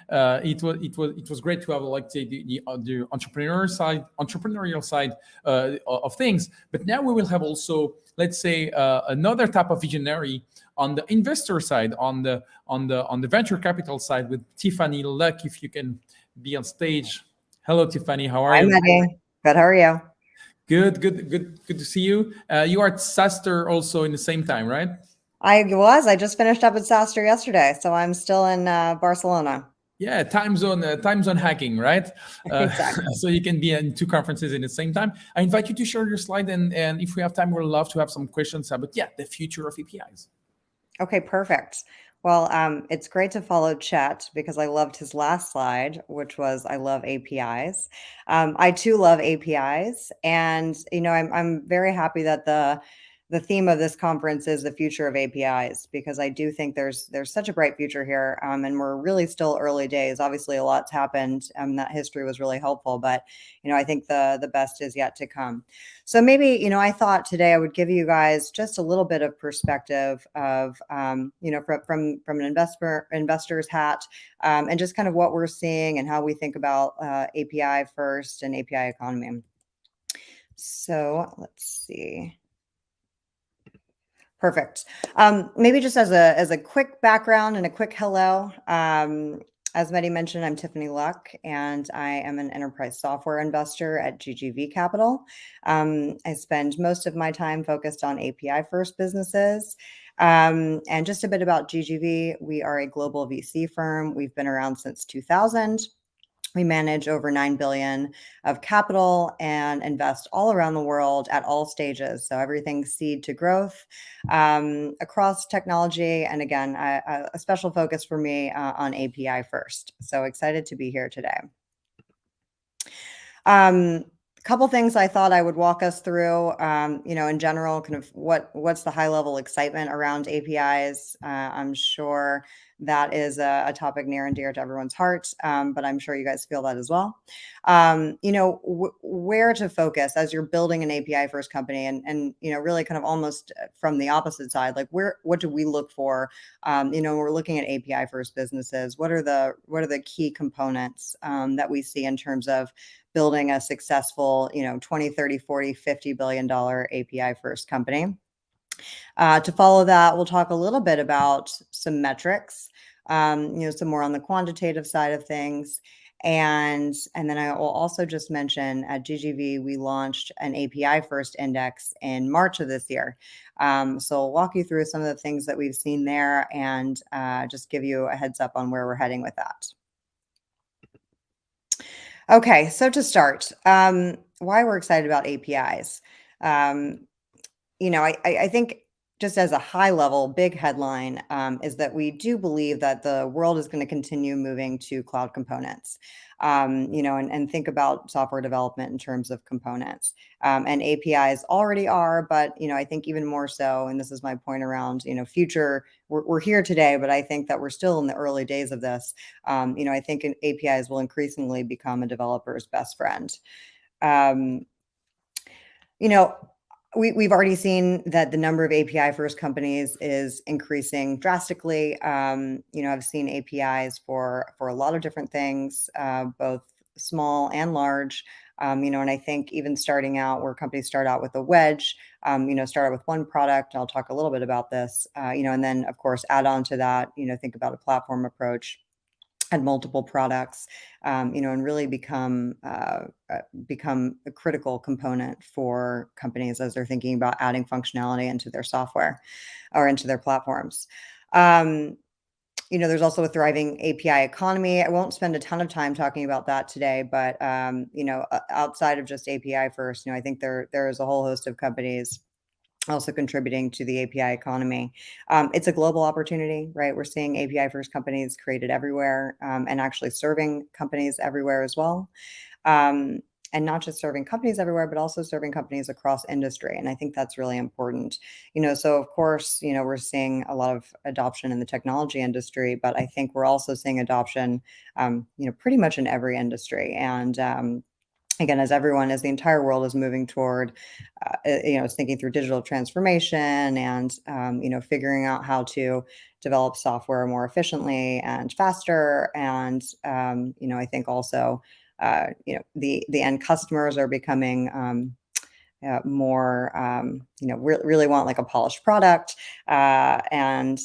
it was great to have like the entrepreneurial side of things. But now we will have also, let's say, another type of visionary on the investor side, on the venture capital side, with Tiffany Luck. If you can be on stage. Hello, Tiffany. How are Hi, you? Maddie. Good. How are you? Good to see you. You are at SaaStr also in the same time, right? I just finished up at SaaStr yesterday, so I'm still in Barcelona. Yeah, time zone hacking, right? Exactly. So you can be in two conferences in the same time. I invite you to share your slide, and if we have time, we'd love to have some questions about the future of APIs. Okay, perfect. Well, it's great to follow Chet because I loved his last slide, which was I love APIs. I too love APIs, and I'm very happy that the theme of this conference is the future of APIs because I do think there's such a bright future here, and we're really still early days. Obviously, a lot's happened, and that history was really helpful, but I think the best is yet to come. So maybe, I thought today I would give you guys just a little bit of perspective of, from an investor's hat, and just kind of what we're seeing and how we think about API first and API economy. So let's see. Perfect. Maybe just as a quick background and a quick hello. As Mehdi mentioned, I'm Tiffany Luck, and I am an enterprise software investor at GGV Capital. I spend most of my time focused on API first businesses. And just a bit about GGV. We are a global VC firm. We've been around since 2000. We manage over 9 billion of capital and invest all around the world at all stages. So everything seed to growth, across technology. And again, a special focus for me on API first. So excited to be here today. Couple things I thought I would walk us through, in general, kind of what's the high level excitement around APIs. I'm sure that is a topic near and dear to everyone's heart, but I'm sure you guys feel that as well. Where to focus as you're building an API first company, and really kind of almost from the opposite side, like what do we look for? When we're looking at API first businesses, what are the key components that we see in terms of building a successful, 20, 30, 40, $50 billion API first company. To follow that, we'll talk a little bit about some metrics, some more on the quantitative side of things. And then I will also just mention at GGV, we launched an API first index in March of this year. So I'll walk you through some of the things that we've seen there and just give you a heads up on where we're heading with that. Okay, so to start, why we're excited about APIs. I think just as a high level, big headline is that we do believe that the world is going to continue moving to cloud components, and think about software development in terms of components. And APIs already are, but, I think even more so, and this is my point around, future, we're here today, but I think that we're still in the early days of this. I think APIs will increasingly become a developer's best friend. We've already seen that the number of API first companies is increasing drastically. I've seen APIs for a lot of different things, both small and large. And I think even starting out where companies start out with a wedge, start out with one product. I'll talk a little bit about this, and then of course, add on to that, think about a platform approach. And multiple products, and really become a critical component for companies as they're thinking about adding functionality into their software or into their platforms. There's also a thriving API economy. I won't spend a ton of time talking about that today, but outside of just API first, I think there is a whole host of companies also contributing to the API economy. It's a global opportunity, right? We're seeing API first companies created everywhere, and actually serving companies everywhere as well. And not just serving companies everywhere, but also serving companies across industry. And I think that's really important. So of course, we're seeing a lot of adoption in the technology industry, but I think we're also seeing adoption, pretty much in every industry. And again, as the entire world is moving toward, is thinking through digital transformation and, figuring out how to develop software more efficiently and faster. And, I think also, the end customers are becoming, more, really want like a polished product, and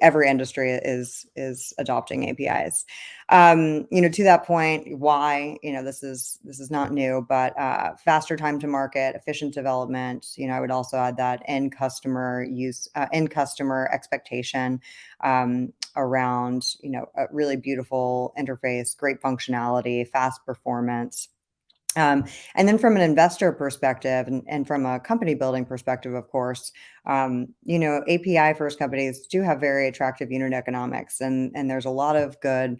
every industry is adopting APIs. To that point, why this is not new, but faster time to market, efficient development. I would also add that end customer expectation around a really beautiful interface, great functionality, fast performance. And then from an investor perspective and from a company building perspective, of course, API first companies do have very attractive unit economics, and there's a lot of good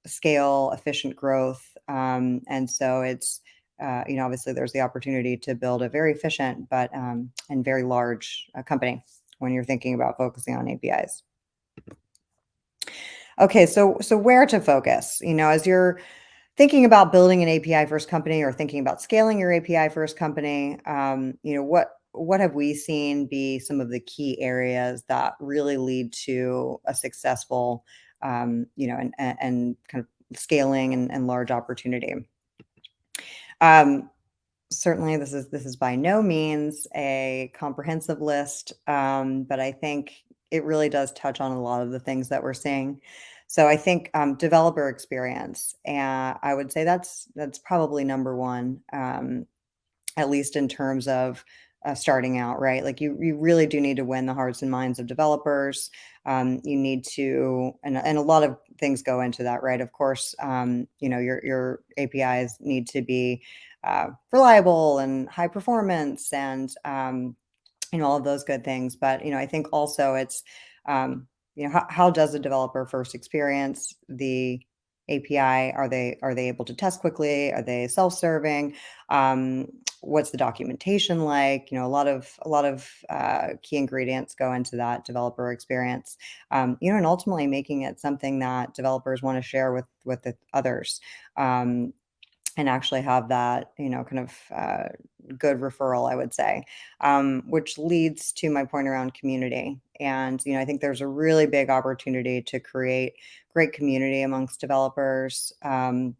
scale, efficient growth. And so it's, obviously there's the opportunity to build a very efficient but and very large company when you're thinking about focusing on APIs. Okay, so where to focus? As you're thinking about building an API first company or thinking about scaling your API first company, what have we seen be some of the key areas that really lead to a successful, and kind of scaling and large opportunity? Certainly, this is by no means a comprehensive list, but I think it really does touch on a lot of the things that we're seeing. So I think developer experience, and I would say that's probably number one, at least in terms of starting out, right? Like you really do need to win the hearts and minds of developers. You need to, and a lot of things go into that, right? Of course, your APIs need to be reliable and high performance and all of those good things. But I think also it's how does a developer first experience the API? Are they able to test quickly? Are they self-serving? What's the documentation like? A lot of key ingredients go into that developer experience. And ultimately making it something that developers want to share with the others. And actually have that, kind of good referral, I would say, which leads to my point around community. And, I think there's a really big opportunity to create great community amongst developers. And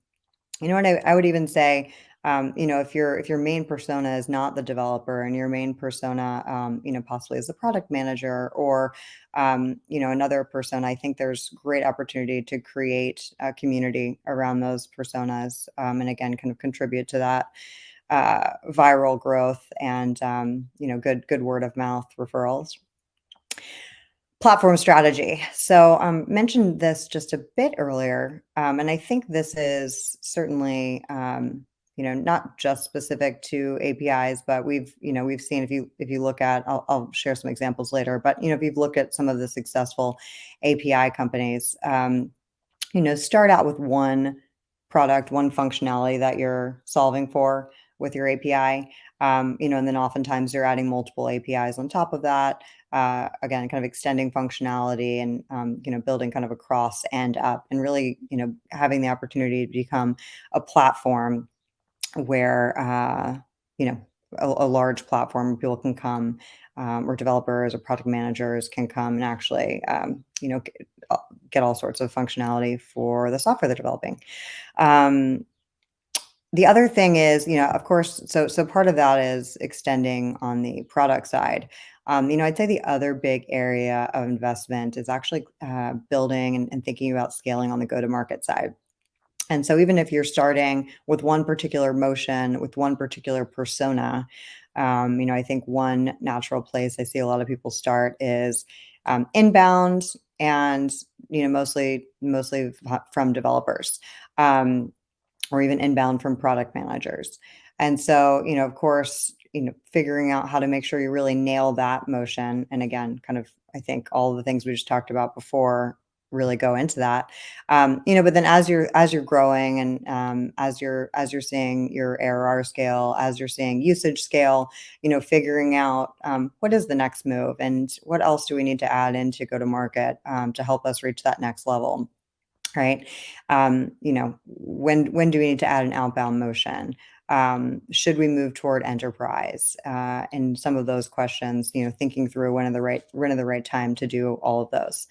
I would even say, if your main persona is not the developer and your main persona, possibly is the product manager or, another persona, I think there's great opportunity to create a community around those personas, and again, kind of contribute to that viral growth and, good word of mouth referrals. Platform strategy. So mentioned this just a bit earlier, and I think this is certainly not just specific to APIs, but we've seen if you look at I'll share some examples later, but if you've looked at some of the successful API companies, start out with one product, one functionality that you're solving for with your API, and then oftentimes you're adding multiple APIs on top of that. Again, kind of extending functionality and, building kind of a cross and up and really, having the opportunity to become a platform where, a large platform where people can come, or developers or product managers can come and actually, get all sorts of functionality for the software they're developing. The other thing is, of course, so part of that is extending on the product side. I'd say the other big area of investment is actually building and thinking about scaling on the go-to-market side. And so even if you're starting with one particular motion, with one particular persona, I think one natural place I see a lot of people start is inbound and, mostly from developers. Or even inbound from product managers. And so, of course, figuring out how to make sure you really nail that motion. And again, kind of, I think all the things we just talked about before really go into that. But then as you're growing and as you're seeing your ARR scale, as you're seeing usage scale, figuring out what is the next move and what else do we need to add in to go to market to help us reach that next level. right? When do we need to add an outbound motion? Should we move toward enterprise? And some of those questions, thinking through when are the right time to do all of those.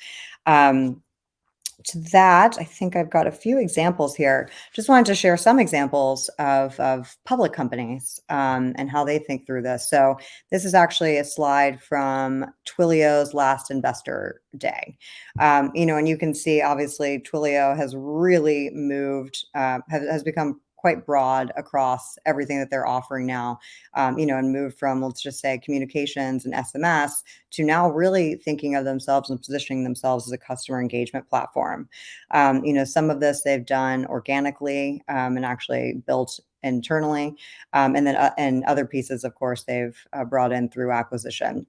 To that, I think I've got a few examples here. Just wanted to share some examples of public companies and how they think through this. So this is actually a slide from Twilio's last investor day. And you can see obviously Twilio has really moved, has become quite broad across everything that they're offering now, and moved from, let's just say, communications and SMS to now really thinking of themselves and positioning themselves as a customer engagement platform. Some of this they've done organically and actually built internally, and then and other pieces, of course, they've brought in through acquisition.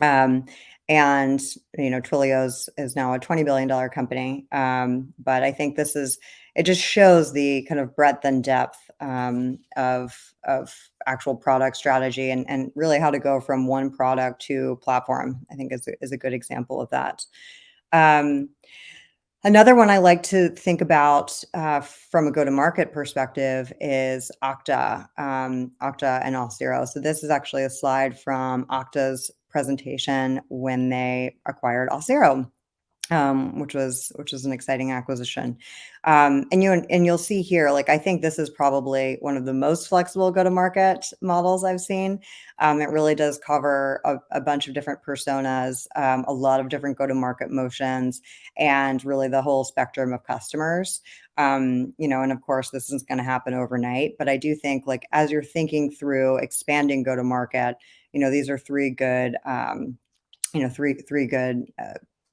Um, and Twilio's is now a $20 billion company. But I think it just shows the kind of breadth and depth of actual product strategy and really how to go from one product to platform, I think is a good example of that. Another one I like to think about from a go-to-market perspective is Octa, Octa and Auth0. So this is actually a slide from Okta's presentation when they acquired Auth0, which was an exciting acquisition. And you'll see here, like, I think this is probably one of the most flexible go-to-market models I've seen. It really does cover a bunch of different personas, a lot of different go-to-market motions, and really the whole spectrum of customers. And of course, this isn't going to happen overnight, but I do think, like, as you're thinking through expanding go-to-market, these are three good, three good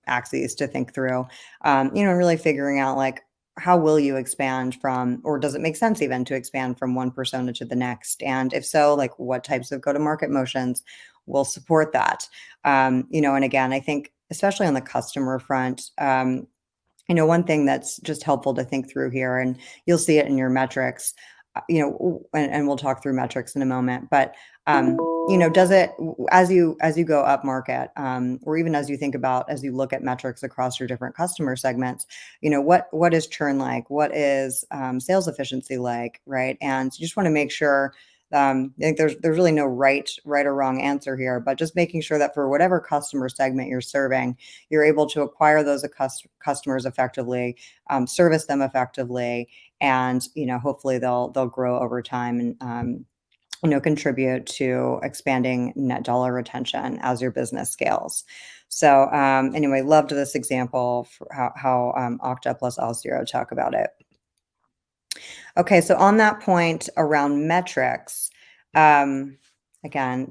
axes to think through, really figuring out, like, how will you expand from, or does it make sense even to expand from one persona to the next? And if so, like, what types of go-to-market motions will support that? And again, I think especially on the customer front, one thing that's just helpful to think through here, and you'll see it in your metrics, and we'll talk through metrics in a moment, but does it, as you go up market, or even as you look at metrics across your different customer segments, what is churn like? What is sales efficiency like, right? And you just want to make sure. I think there's really no right or wrong answer here, but just making sure that for whatever customer segment you're serving, you're able to acquire those customers effectively, service them effectively, and hopefully they'll grow over time and contribute to expanding net dollar retention as your business scales. So anyway, loved this example for how Okta plus Auth0 talk about it. Okay, so on that point around metrics, again,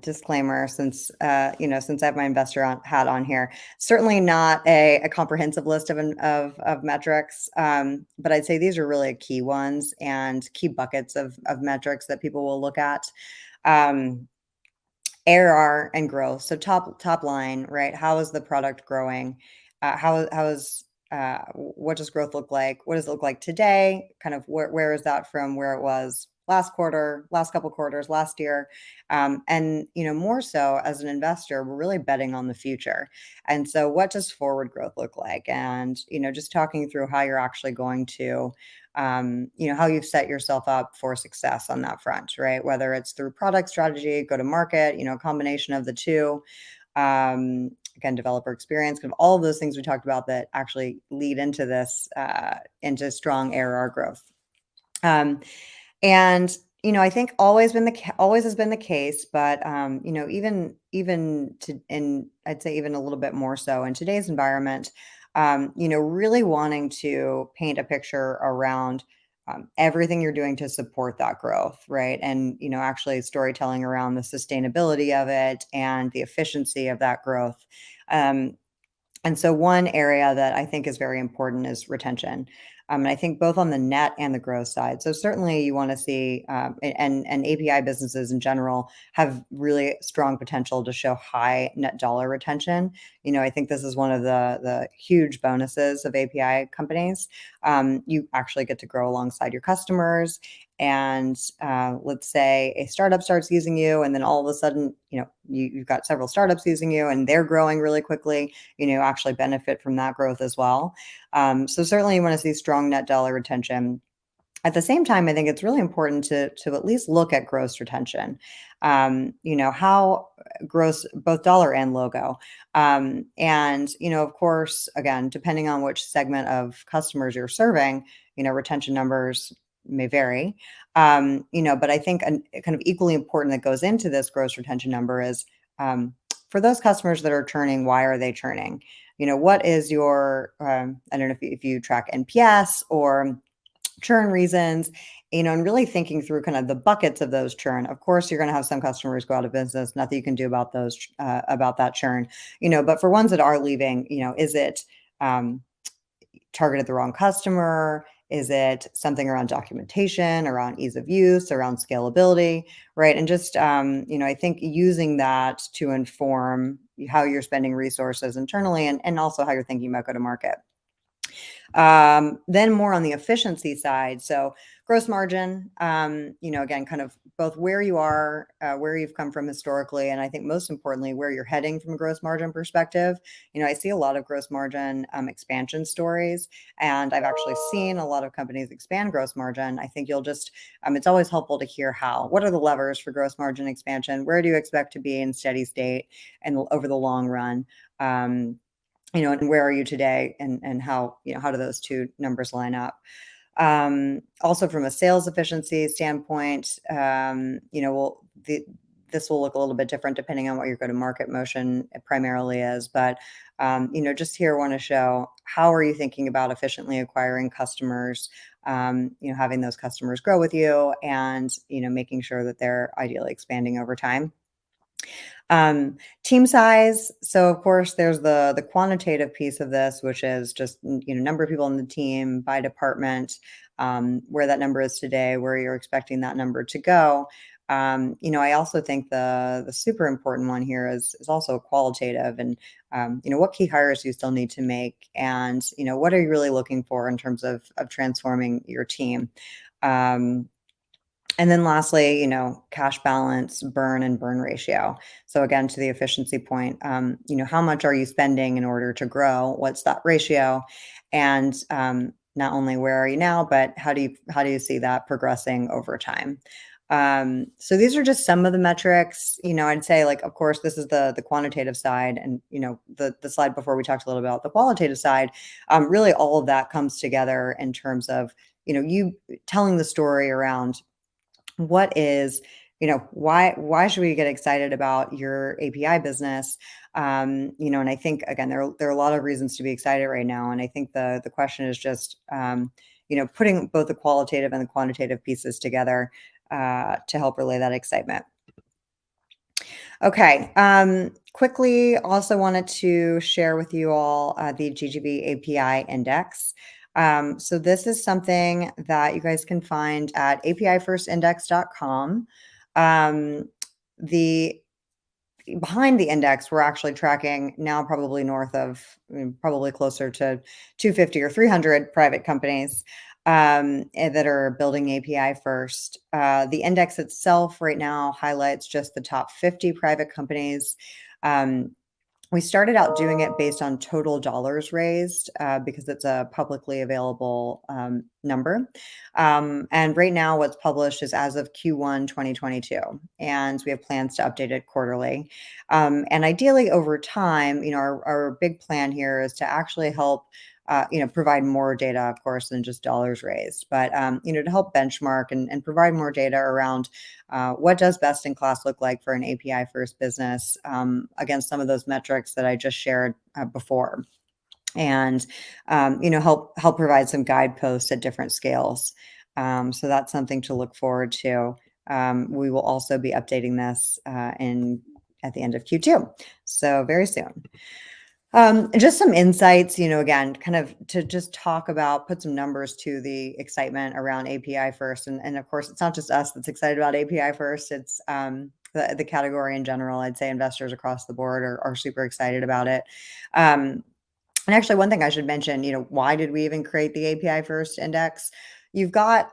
disclaimer, since since I have my investor hat on here, certainly not a comprehensive list of metrics, but I'd say these are really key ones and key buckets of metrics that people will look at. ARR and growth. So top line, right? How is the product growing? What does growth look like? What does it look like today? Kind of where is that from where it was last quarter, last couple quarters, last year? And more so as an investor, we're really betting on the future. And so what does forward growth look like? And just talking through how you're actually going to how you've set yourself up for success on that front, right? Whether it's through product strategy, go to market, a combination of the two. Again, developer experience, kind of all of those things we talked about that actually lead into this, into strong ARR growth. And I think always has been the case, but I'd say even a little bit more so in today's environment, really wanting to paint a picture around everything you're doing to support that growth, right? And actually storytelling around the sustainability of it and the efficiency of that growth. And so one area that I think is very important is retention. And I think both on the net and the growth side. So certainly you want to see, and API businesses in general have really strong potential to show high net dollar retention. I think this is one of the huge bonuses of API companies. You actually get to grow alongside your customers. and let's say a startup starts using you, and then all of a sudden, you've got several startups using you and they're growing really quickly, actually benefit from that growth as well. So certainly you want to see strong net dollar retention. At the same time, I think it's really important to at least look at gross retention. How gross, both dollar and logo. And of course, again, depending on which segment of customers you're serving, retention numbers may vary. But I think kind of equally important that goes into this gross retention number is, for those customers that are churning, why are they churning? What is your, I don't know if you track NPS or churn reasons, and really thinking through kind of the buckets of those churn. Of course, you're going to have some customers go out of business, nothing you can do about those, about that churn, but for ones that are leaving, is it targeted the wrong customer? Is it something around documentation, around ease of use, around scalability, right? And just, I think using that to inform how you're spending resources internally, and also how you're thinking about go to market. Then more on the efficiency side. So gross margin, again, kind of both where you are, where you've come from historically, and I think most importantly, where you're heading from a gross margin perspective. I see a lot of gross margin expansion stories, and I've actually seen a lot of companies expand gross margin. I think you'll just, it's always helpful to hear what are the levers for gross margin expansion? Where do you expect to be in steady state and over the long run? And where are you today, and how do those two numbers line up? Also from a sales efficiency standpoint, this will look a little bit different depending on what your go-to-market motion primarily is. But, just here want to show how are you thinking about efficiently acquiring customers, having those customers grow with you, and, making sure that they're ideally expanding over time. Team size. So of course there's the quantitative piece of this, which is just, number of people in the team by department, where that number is today, where you're expecting that number to go. I also think the super important one here is also qualitative, and, what key hires do you still need to make? And, what are you really looking for in terms of transforming your team? And then lastly, cash balance, burn and burn ratio. So again, to the efficiency point, how much are you spending in order to grow? What's that ratio? And not only where are you now, but how do you see that progressing over time? So these are just some of the metrics. I'd say, like, of course, this is the quantitative side, and the slide before we talked a little about the qualitative side. Really, all of that comes together in terms of you telling the story around what is, why should we get excited about your API business? And I think, again, there are a lot of reasons to be excited right now. And I think the question is just, putting both the qualitative and the quantitative pieces together to help relay that excitement. Okay. Quickly, also wanted to share with you all the GGB API index. So this is something that you guys can find at apifirstindex.com. Behind the index, we're actually tracking now probably north of, probably closer to 250 or 300 private companies that are building API first. The index itself right now highlights just the top 50 private companies. We started out doing it based on total dollars raised because it's a publicly available number. And right now what's published is as of Q1 2022, and we have plans to update it quarterly. And ideally over time, our big plan here is to actually help provide more data, of course, than just dollars raised, but, to help benchmark and provide more data around what does best in class look like for an API first business against some of those metrics that I just shared before. And, help provide some guideposts at different scales. So that's something to look forward to. We will also be updating this at the end of Q2. So very soon. Just some insights, again, kind of to just talk about, put some numbers to the excitement around API first. And of course, it's not just us that's excited about API first. It's the category in general. I'd say investors across the board are super excited about it. And actually, one thing I should mention, why did we even create the API first index? you've got,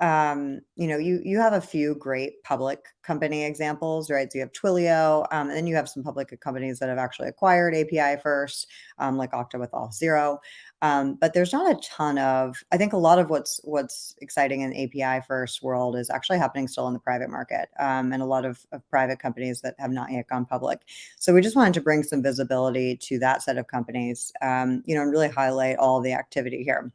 you have a few great public company examples, right? So you have Twilio, and then you have some public companies that have actually acquired API first, like Okta with Auth0. But there's not a ton of, I think a lot of what's exciting in the API first world is actually happening still in the private market, and a lot of private companies that have not yet gone public. So we just wanted to bring some visibility to that set of companies, and really highlight all the activity here.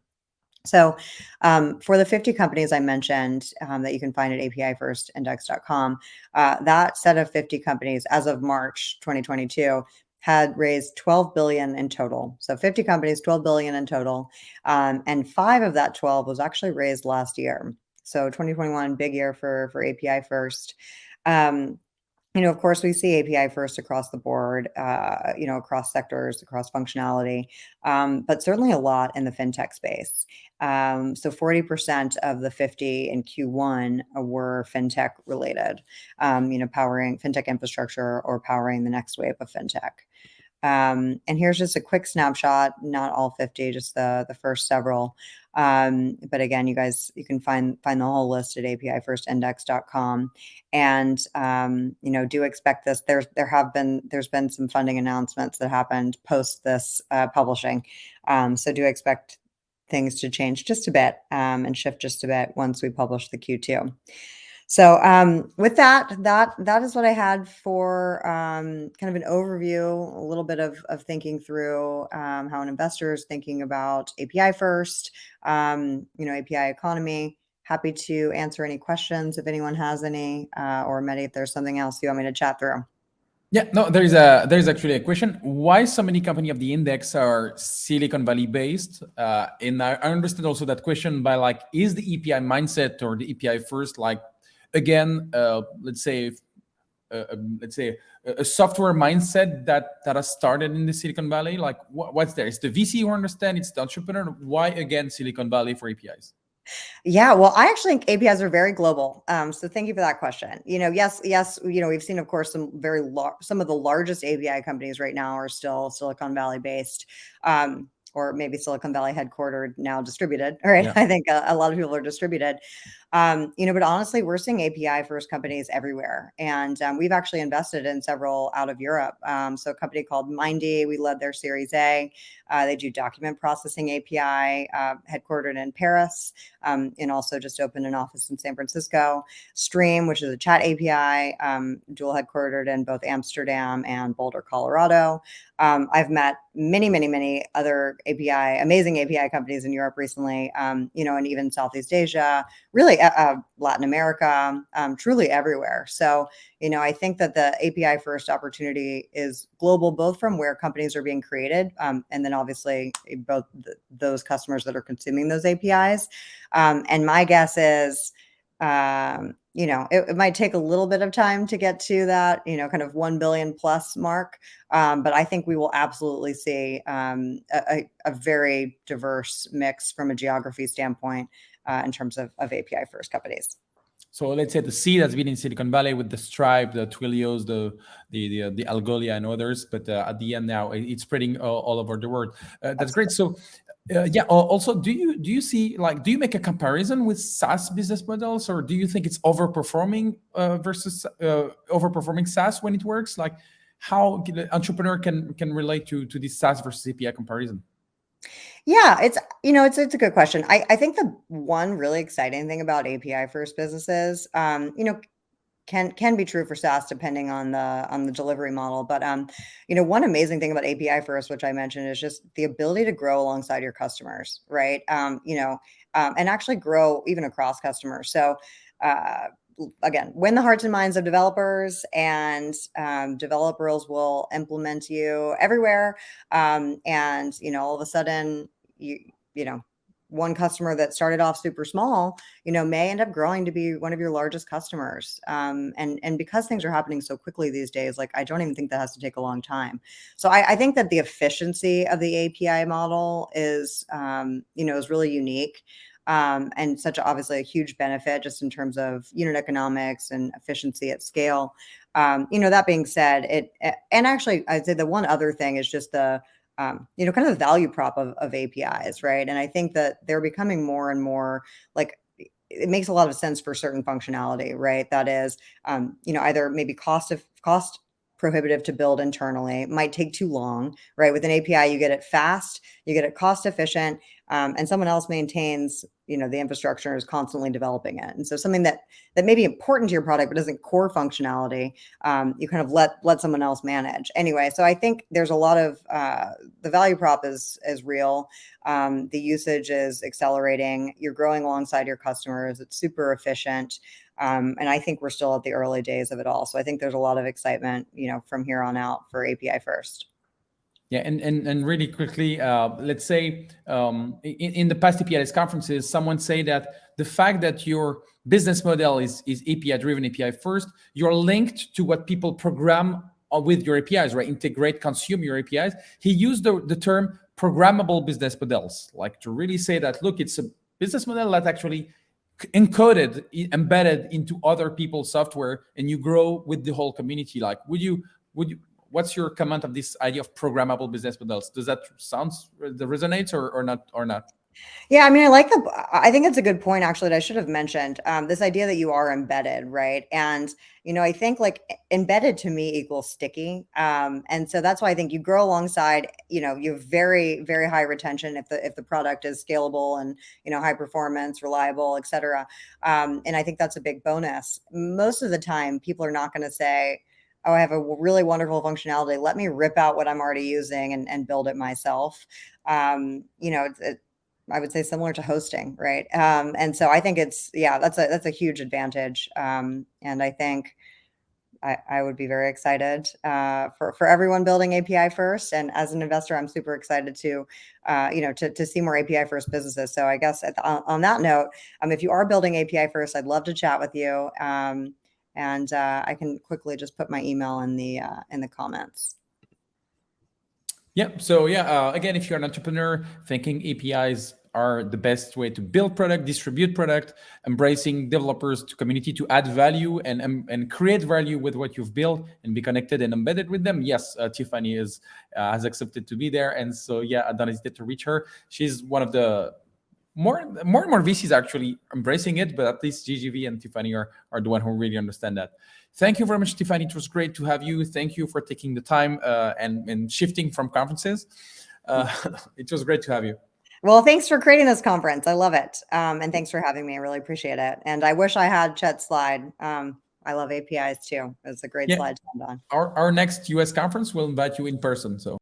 So for the 50 companies I mentioned that you can find at APIfirstindex.com, that set of 50 companies as of March 2022 had raised 12 billion in total. So 50 companies, 12 billion in total. And 5 of that 12 was actually raised last year. So 2021, big year for API First. Of course, we see API first across the board, across sectors, across functionality, but certainly a lot in the fintech space. So 40% of the 50 in Q1 were fintech related, powering fintech infrastructure or powering the next wave of fintech. And here's just a quick snapshot, not all 50, just the first several. But again, you can find the whole list at APIfirstindex.com. And do expect this. There's been some funding announcements that happened post this publishing. So do expect things to change just a bit and shift just a bit once we publish the Q2. So with that is what I had for kind of an overview, a little bit of thinking through how an investor is thinking about API first, API economy. Happy to answer any questions if anyone has any, or Mehdi, if there's something else you want me to chat through. Yeah, no, there's actually a question. Why so many company of the index are Silicon Valley based? And I understand also that question by like, is the API mindset or the API first again, let's say a software mindset that has started in the Silicon Valley? Like, what's there? It's the VC who understand, it's the entrepreneur. Why again Silicon Valley for APIs? Yeah, well, I actually think APIs are very global. So thank you for that question. Yes, we've seen, of course, some of the largest API companies right now are still Silicon Valley based. Or maybe Silicon Valley headquartered, now distributed. All right. Yeah. I think a lot of people are distributed. But honestly, we're seeing API first companies everywhere. And we've actually invested in several out of Europe. So a company called Mindy, we led their Series A. They do document processing API, headquartered in Paris, and also just opened an office in San Francisco. Stream, which is a chat API, dual headquartered in both Amsterdam and Boulder, Colorado. I've met many other amazing API companies in Europe recently, and even Southeast Asia, really Latin America, truly everywhere. So, I think that the API first opportunity is global, both from where companies are being created, and then obviously both those customers that are consuming those APIs. And my guess is, it might take a little bit of time to get to that, kind of 1 billion plus mark. But I think we will absolutely see a very diverse mix from a geography standpoint in terms of API first companies. So let's say the seed has been in Silicon Valley with the Stripe, the Twilios, the Algolia and others, but at the end now it's spreading all over the world. That's great. So also, do you see, do you make a comparison with SaaS business models, or do you think it's overperforming versus overperforming SaaS when it works? Like how the entrepreneur can relate to this SaaS versus API comparison? Yeah, it's a good question. I think the one really exciting thing about API first businesses, can be true for SaaS depending on the delivery model. But one amazing thing about API first, which I mentioned, is just the ability to grow alongside your customers, right? And actually grow even across customers. So again, win the hearts and minds of developers, and developers will implement you everywhere. And all of a sudden, one customer that started off super small, may end up growing to be one of your largest customers. And because things are happening so quickly these days, I don't even think that has to take a long time. So I think that the efficiency of the API model is really unique. And obviously a huge benefit just in terms of unit economics and efficiency at scale. That being said, and actually I'd say the one other thing is just the kind of the value prop of APIs, right? And I think that they're becoming more and more it makes a lot of sense for certain functionality, right? That is, either maybe cost prohibitive to build internally, might take too long, right? With an API, you get it fast, you get it cost efficient, and someone else maintains, the infrastructure, is constantly developing it. And so something that may be important to your product but isn't core functionality, you kind of let someone else manage. Anyway, so I think there's a lot of the value prop is real. The usage is accelerating. You're growing alongside your customers. It's super efficient. And I think we're still at the early days of it all. So I think there's a lot of excitement, from here on out for API first. Yeah, and really quickly, let's say in the past APIs conferences, someone say that the fact that your business model is API driven, API first, you're linked to what people program with your APIs, right? Integrate, consume your APIs. He used the term programmable business models, like to really say that, look, it's a business model that actually encoded, embedded into other people's software, and you grow with the whole community. Like, would you? What's your comment of this idea of programmable business models? Does that resonate or not? Yeah, I mean, I think it's a good point, actually, that I should have mentioned, this idea that you are embedded, right? And, I think like embedded to me equals sticky. And so that's why I think you grow alongside, you have very, very high retention if the product is scalable and, high performance, reliable, et cetera. And I think that's a big bonus. Most of the time, people are not going to say, oh, I have a really wonderful functionality, let me rip out what I'm already using and build it myself. I would say similar to hosting, right? And so I think that's a huge advantage. And I think I would be very excited for everyone building API first. And as an investor, I'm super excited to see more API first businesses. So I guess on that note, if you are building API first, I'd love to chat with you. And I can quickly just put my email in the comments. Yeah. So again, if you're an entrepreneur thinking APIs are the best way to build product, distribute product, embracing developers to community to add value and create value with what you've built and be connected and embedded with them. Yes, Tiffany has accepted to be there. And so, don't hesitate to reach her. She's one of the more and more VCs actually embracing it, but at least GGV and Tiffany are the one who really understand that. Thank you very much, Tiffany. It was great to have you. Thank you for taking the time and shifting from conferences. It was great to have you. Well, thanks for creating this conference. I love it. And thanks for having me. I really appreciate it. And I wish I had Chet's slide. I love APIs too. It's a great slide to end on. Our next US conference will invite you in person. So